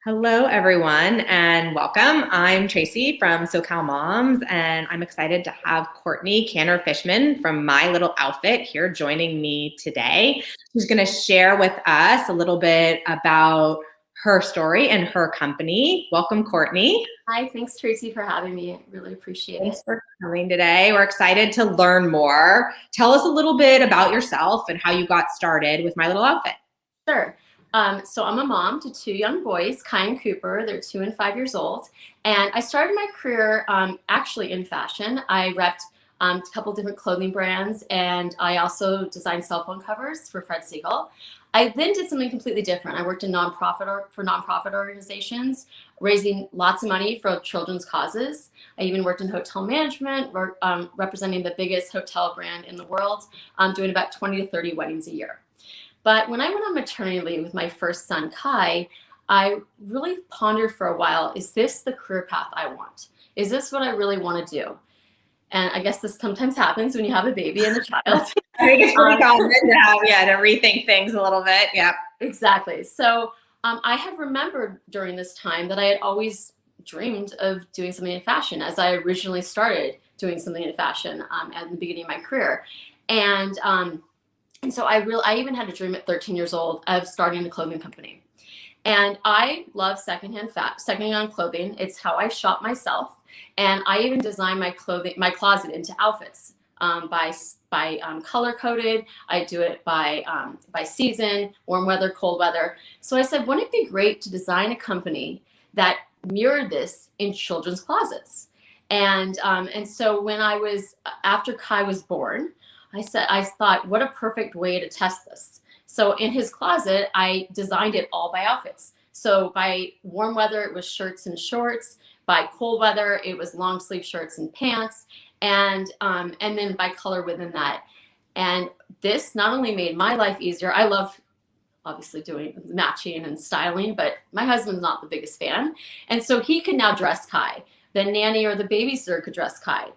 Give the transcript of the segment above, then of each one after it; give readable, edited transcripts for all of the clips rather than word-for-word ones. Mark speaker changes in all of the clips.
Speaker 1: Hello, everyone, and welcome. I'm Tracy from SoCal Moms, and I'm excited to have Courtney Fishman from My Little Outfit here joining me today. She's going to share with us a little bit about her story and her company. Welcome, Courtney.
Speaker 2: Hi, thanks Tracy for having me. I really appreciate it.
Speaker 1: Thanks for coming today. We're excited to learn more. Tell us a little bit about yourself and how you got started with My Little Outfit.
Speaker 2: Sure. So I'm a mom to two young boys, Kai and Cooper. They're 2 and 5 years old. And I started my career actually in fashion. I repped a couple different clothing brands, and I also designed cell phone covers for Fred Siegel. I then did something completely different. I worked in for nonprofit organizations, raising lots of money for children's causes. I even worked in hotel management, representing the biggest hotel brand in the world, doing about 20 to 30 weddings a year. But when I went on maternity leave with my first son, Kai, I really pondered for a while, is this the career path I want? Is this what I really want to do? And I guess this sometimes happens when you have a baby and a child.
Speaker 1: I think it's pretty common to rethink things a little bit. Yeah.
Speaker 2: Exactly. So I had remembered during this time that I had always dreamed of doing something in fashion, as I originally started doing something in fashion at the beginning of my career. And so I even had a dream at 13 years old of starting a clothing company. And I love secondhand clothing. It's how I shop myself. And I even design my closet into outfits by color coded. I do it by season, warm weather, cold weather. So I said, wouldn't it be great to design a company that mirrored this in children's closets? And so when after Kai was born, I thought, what a perfect way to test this. So in his closet, I designed it all by outfits. So by warm weather, it was shirts and shorts. By cold weather, it was long sleeve shirts and pants. And then by color within that. And this not only made my life easier, I love obviously doing matching and styling, but my husband's not the biggest fan. And so he could now dress Kai. The nanny or the babysitter could dress Kai.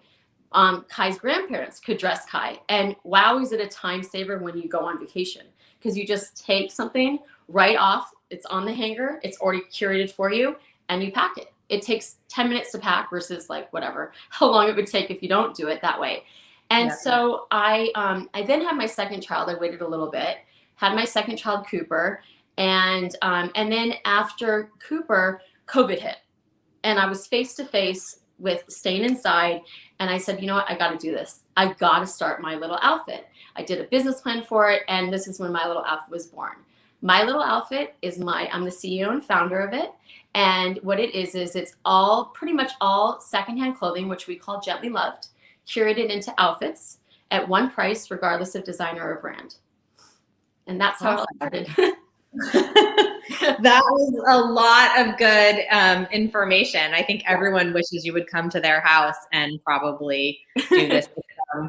Speaker 2: Kai's grandparents could dress Kai. And wow, is it a time saver when you go on vacation, because you just take something right off, it's on the hanger, it's already curated for you, and you pack it. It takes 10 minutes to pack versus how long it would take if you don't do it that way. And so I then had my second child. I waited a little bit, had my second child, Cooper. And then after Cooper, COVID hit. And I was face to face with staying inside. And I said, you know what, I got to do this. I got to start My Little Outfit. I did a business plan for it. And this is when My Little Outfit was born. My Little Outfit I'm the CEO and founder of it. And what it is it's pretty much all secondhand clothing, which we call gently loved, curated into outfits at one price, regardless of designer or brand. And that's how it started.
Speaker 1: That was a lot of good information. I think everyone wishes you would come to their house and probably do this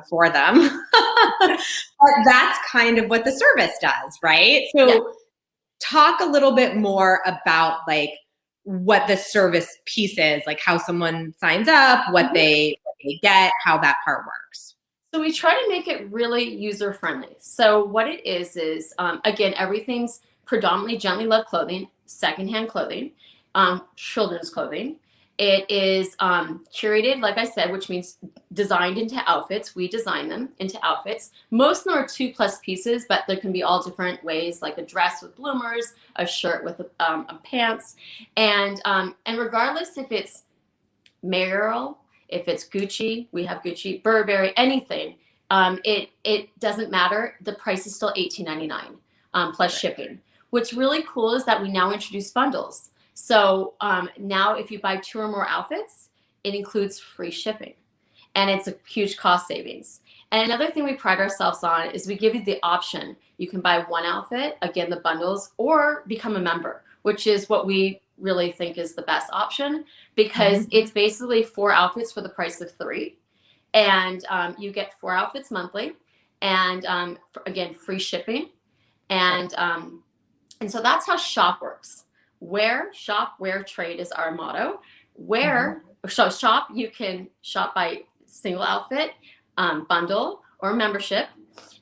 Speaker 1: for them. But that's kind of what the service does, right? So talk a little bit more about what the service piece is, like how someone signs up, what they get, how that part works.
Speaker 2: So we try to make it really user friendly. So what it is again, everything's predominantly gently loved clothing, secondhand clothing, children's clothing. It is curated, like I said, which means designed into outfits. We design them into outfits. Most of them are 2+ pieces, but there can be all different ways, like a dress with bloomers, a shirt with pants, and regardless if it's Merrill, if it's Gucci, we have Gucci, Burberry, anything. It doesn't matter. The price is still $18.99 plus shipping. What's really cool is that we now introduce bundles. So now if you buy 2 or more outfits, it includes free shipping. And it's a huge cost savings. And another thing we pride ourselves on is we give you the option. You can buy one outfit, again, the bundles, or become a member, which is what we really think is the best option, because it's basically 4 outfits for the price of 3. And you get 4 outfits monthly. And again, free shipping. And so that's how shop works. Wear, shop, wear, trade is our motto. Shop, you can shop by single outfit, bundle, or membership.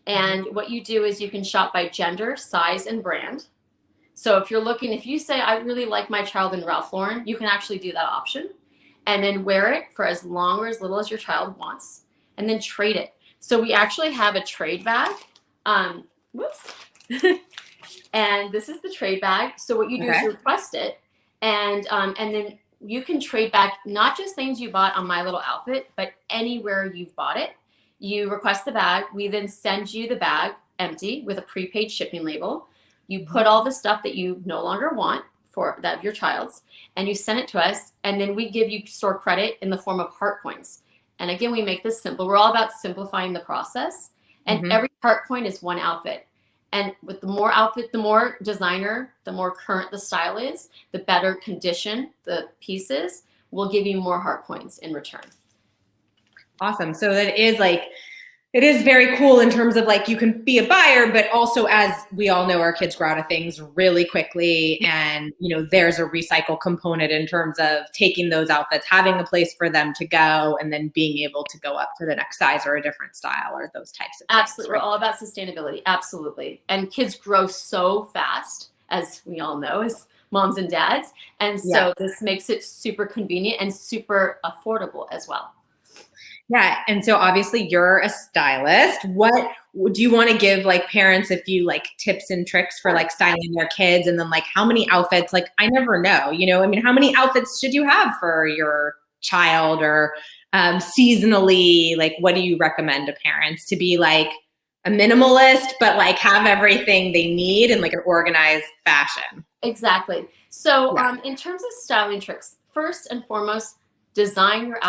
Speaker 2: And what you do is you can shop by gender, size, and brand. So if you say, I really like my child in Ralph Lauren, you can actually do that option and then wear it for as long or as little as your child wants and then trade it. So we actually have a trade bag. Whoops. And this is the trade bag. So what you do is you request it and then you can trade back not just things you bought on My Little Outfit, but anywhere you've bought it. You request the bag. We then send you the bag empty with a prepaid shipping label. You put all the stuff that you no longer want for that of your child's, and you send it to us, and then we give you store credit in the form of heart coins. And again, we make this simple. We're all about simplifying the process, and every heart coin is one outfit. And with the more outfit, the more designer, the more current the style is, the better condition the piece is, we'll give you more heart coins in return.
Speaker 1: Awesome. So it is very cool in terms of like, you can be a buyer, but also, as we all know, our kids grow out of things really quickly. And, there's a recycle component in terms of taking those outfits, having a place for them to go, and then being able to go up to the next size or a different style or those types of things.
Speaker 2: Absolutely. Right? We're all about sustainability. Absolutely. And kids grow so fast, as we all know, as moms and dads. And so this makes it super convenient and super affordable as well.
Speaker 1: Yeah. And so obviously you're a stylist. What do you want to give like parents, if you like tips and tricks for like styling their kids? And then like, how many outfits, like, I never know, how many outfits should you have for your child, or seasonally, like, what do you recommend to parents to be like a minimalist, but like have everything they need in like an organized fashion?
Speaker 2: Exactly. So in terms of styling tricks, first and foremost, design your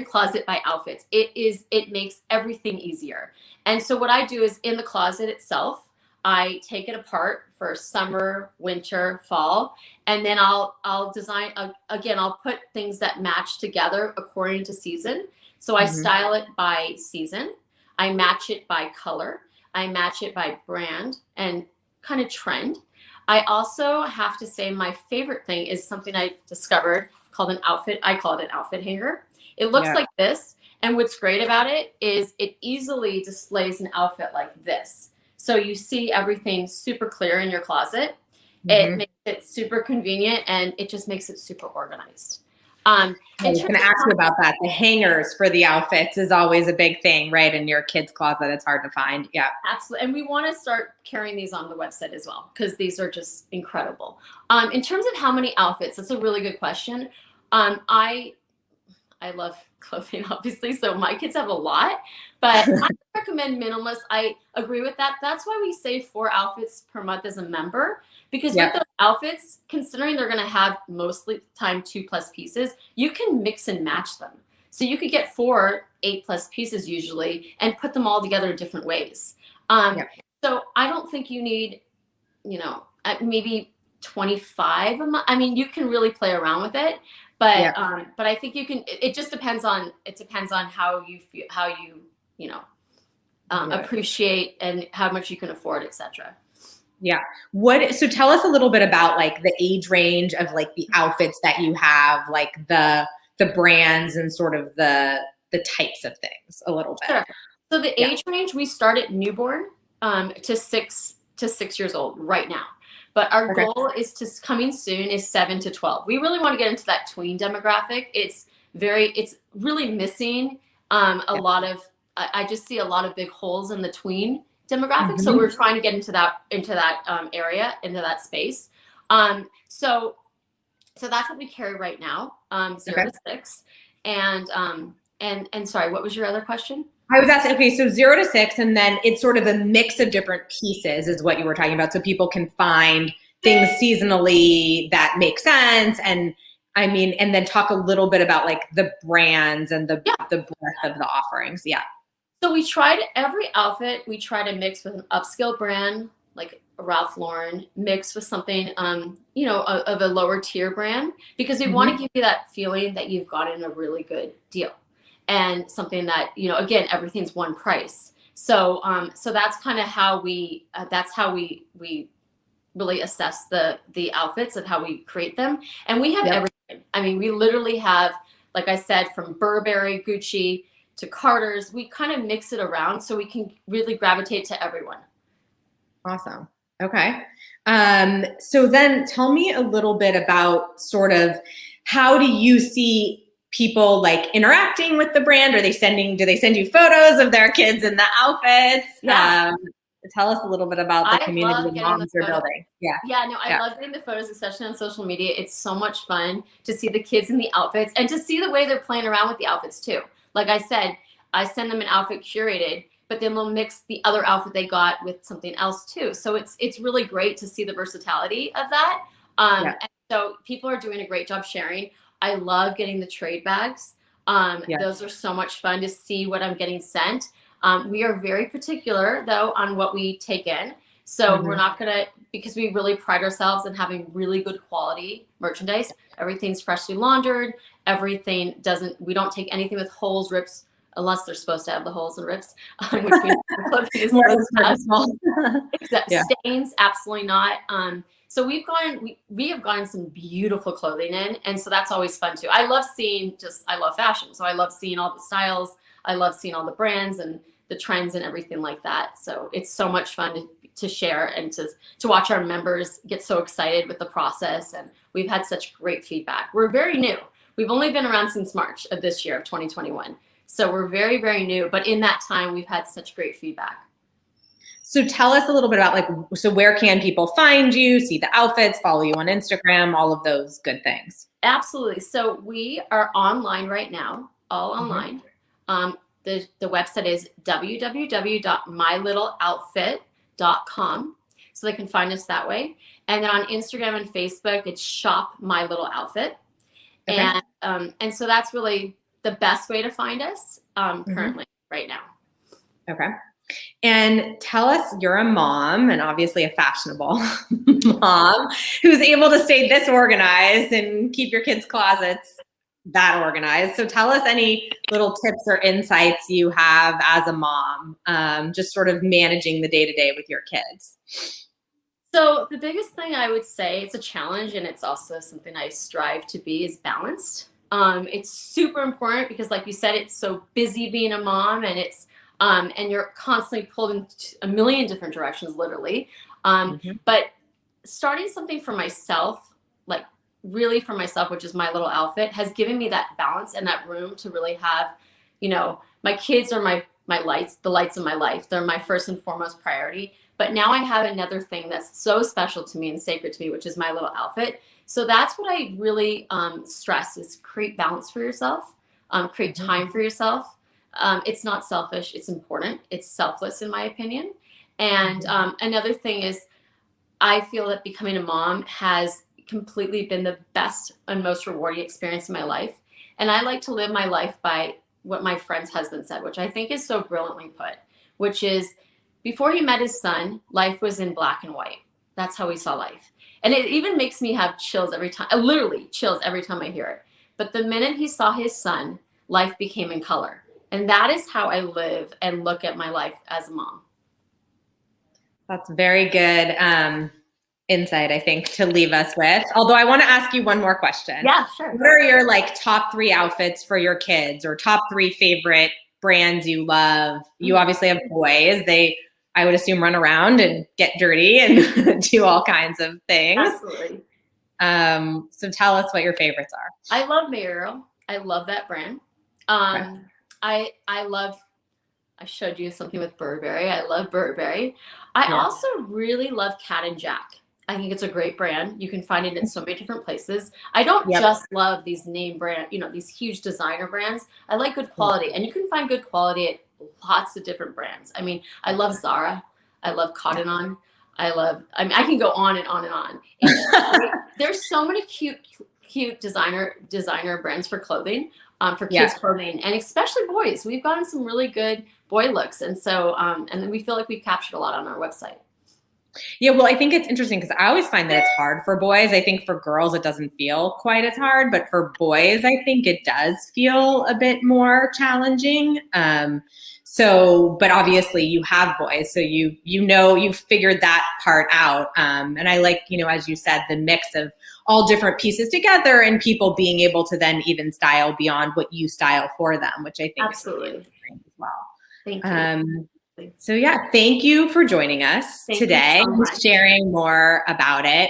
Speaker 2: closet by outfits. It makes everything easier. And so what I do is, in the closet itself, I take it apart for summer, winter, fall, and then I'll design again, I'll put things that match together according to season. So I style it by season. I match it by color. I match it by brand and kind of trend. I also have to say, my favorite thing is something I discovered called an outfit. I call it an outfit hanger. It looks like this. And what's great about it is it easily displays an outfit like this. So you see everything super clear in your closet. It makes it super convenient, and it just makes it super organized.
Speaker 1: I was going to ask you about that. The hangers for the outfits is always a big thing, right? In your kids' closet, it's hard to find. Yeah,
Speaker 2: absolutely. And we want to start carrying these on the website as well, because these are just incredible. In terms of how many outfits, that's a really good question. I love clothing, obviously, so my kids have a lot, but I recommend minimalist. I agree with that. That's why we say 4 outfits per month as a member, because with those outfits, considering they're going to have mostly time 2+ pieces, you can mix and match them. So you could get 4 8+ pieces usually and put them all together in different ways. So I don't think you need, maybe 25 a month. I mean, you can really play around with it. But I think you can. It just depends on how you feel, how you appreciate, and how much you can afford, etc.
Speaker 1: Yeah. So tell us a little bit about like the age range of like the outfits that you have, like the brands and sort of the types of things a little bit.
Speaker 2: Sure. So the age range, we start at newborn to 6 years old right now. But our goal is coming soon is 7 to 12. We really want to get into that tween demographic. It's really missing a lot of, I just see a lot of big holes in the tween demographic. So we're trying to get into that area, into that space. So that's what we carry right now, 0 to 6. And sorry, what was your other question?
Speaker 1: I was asking, so 0 to 6, and then it's sort of a mix of different pieces is what you were talking about. So people can find things seasonally that make sense. And I mean, and then talk a little bit about like the brands and the breadth of the offerings. Yeah.
Speaker 2: So every outfit, we try to mix with an upscale brand, like Ralph Lauren, mixed with something, of a lower tier brand, because we want to give you that feeling that you've gotten a really good deal. And something that, again, everything's one price. So that's kind of how we really assess the outfits and how we create them. And we have everything. I mean, we literally have, like I said, from Burberry, Gucci to Carter's. We kind of mix it around so we can really gravitate to everyone.
Speaker 1: Awesome. Okay. So then tell me a little bit about sort of how do you see people like interacting with the brand? Do they send you photos of their kids in the outfits?
Speaker 2: Yeah.
Speaker 1: Tell us a little bit about the
Speaker 2: I
Speaker 1: community
Speaker 2: love
Speaker 1: of
Speaker 2: getting the
Speaker 1: moms you're
Speaker 2: photos.
Speaker 1: building. Yeah.
Speaker 2: Yeah, no, I
Speaker 1: Yeah.
Speaker 2: love getting the photos, especially on social media. It's so much fun to see the kids in the outfits and to see the way they're playing around with the outfits too. Like I said, I send them an outfit curated, but then they'll mix the other outfit they got with something else too. So it's really great to see the versatility of that.
Speaker 1: Yeah.
Speaker 2: And so people are doing a great job sharing. I love getting the trade bags.
Speaker 1: Yeah.
Speaker 2: Those are so much fun to see what I'm getting sent. We are very particular though on what we take in. So we're
Speaker 1: Mhm.
Speaker 2: not gonna, because we really pride ourselves in having really good quality merchandise. Everything's freshly laundered. We don't take anything with holes, rips, unless they're supposed to have the holes and rips, which means the clothing is
Speaker 1: More
Speaker 2: supposed to have.
Speaker 1: small.
Speaker 2: Except
Speaker 1: Yeah.
Speaker 2: stains, absolutely not. So we have gotten some beautiful clothing in, and so that's always fun too. I love fashion, so I love seeing all the styles. I love seeing all the brands and the trends and everything like that. So it's so much fun to share and to watch our members get so excited with the process. And we've had such great feedback. We're very new. We've only been around since March of this year of 2021. So we're very, very new, but in that time, we've had such great feedback.
Speaker 1: So tell us a little bit about so where can people find you, see the outfits, follow you on Instagram, all of those good things.
Speaker 2: Absolutely. So we are online right now, all
Speaker 1: Mhm.
Speaker 2: online. The website is www.mylittleoutfit.com. So they can find us that way. And then on Instagram and Facebook, it's Shop My Little Outfit.
Speaker 1: Okay.
Speaker 2: And so that's really the best way to find us
Speaker 1: Mhm.
Speaker 2: currently right now.
Speaker 1: Okay. And tell us, you're a mom and obviously a fashionable mom who's able to stay this organized and keep your kids' closets that organized. So tell us any little tips or insights you have as a mom, just sort of managing the day-to-day with your kids.
Speaker 2: So the biggest thing I would say, it's a challenge and it's also something I strive to be, is balanced. It's super important because, like you said, it's so busy being a mom, and you're constantly pulled in a million different directions, literally.
Speaker 1: Mhm.
Speaker 2: But starting something for myself, like really for myself, which is My Little Outfit, has given me that balance and that room to really have, my kids are my lights, the lights of my life. They're my first and foremost priority. But now I have another thing that's so special to me and sacred to me, which is My Little Outfit. So that's what I really stress, is create balance for yourself, create
Speaker 1: Mhm.
Speaker 2: time for yourself. It's not selfish, it's important. It's selfless, in my opinion. And another thing is, I feel that becoming a mom has completely been the best and most rewarding experience in my life. And I like to live my life by what my friend's husband said, which I think is so brilliantly put, which is, before he met his son, life was in black and white. That's how he saw life. And it even makes me have chills every time, literally chills every time I hear it. But the minute he saw his son, life became in color. And that is how I live and look at my life as a mom.
Speaker 1: That's very good insight, I think, to leave us with. Although I want to ask you one more question.
Speaker 2: Yeah, sure.
Speaker 1: What are your top 3 outfits for your kids, or top 3 favorite brands you love? You obviously have boys. I would assume, run around and get dirty and do all kinds of things.
Speaker 2: Absolutely.
Speaker 1: So tell us what your favorites are.
Speaker 2: I love Mayo. I love that brand.
Speaker 1: Okay.
Speaker 2: I showed you something with Burberry. I love Burberry. I
Speaker 1: Yeah.
Speaker 2: also really love Cat and Jack. I think it's a great brand. You can find it in so many different places. I don't
Speaker 1: Yep.
Speaker 2: just love these name brand, these huge designer brands. I like good quality, and you can find good quality at lots of different brands. I mean, I love Zara. I love Cotton On. I can go on and on and on. There's so many cute designer brands for clothing, for kids' clothing, and especially boys. We've gotten some really good boy looks, and so and then we feel like we've captured a lot on our website.
Speaker 1: Yeah, well, I think it's interesting because I always find that it's hard for boys. I think for girls it doesn't feel quite as hard, but for boys I think it does feel a bit more challenging. But obviously you have boys, so you've figured that part out. And I like, as you said, the mix of all different pieces together and people being able to then even style beyond what you style for them, which I think
Speaker 2: Absolutely
Speaker 1: is really interesting as well.
Speaker 2: Thank you.
Speaker 1: So yeah, thank you for joining us
Speaker 2: Thank you
Speaker 1: today
Speaker 2: so
Speaker 1: and
Speaker 2: much.
Speaker 1: sharing more about it.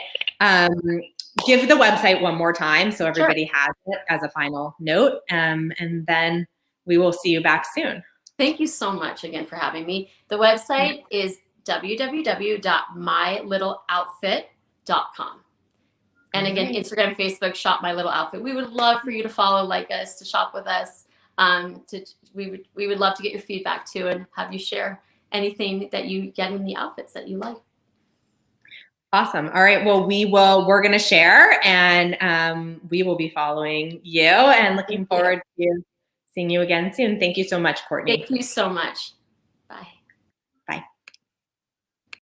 Speaker 1: Give the website one more time so everybody has it as a final note, and then we will see you back soon.
Speaker 2: Thank you so much again for having me. The website is www.mylittleoutfit.com. And again, Instagram, Facebook, Shop My Little Outfit. We would love for you to follow, like us, to shop with us. We would love to get your feedback too, and have you share anything that you get in the outfits that you like.
Speaker 1: Awesome. All right. Well, we're going to share, and we will be following you, and looking forward to seeing you again soon. Thank you so much, Courtney.
Speaker 2: Thank you so much.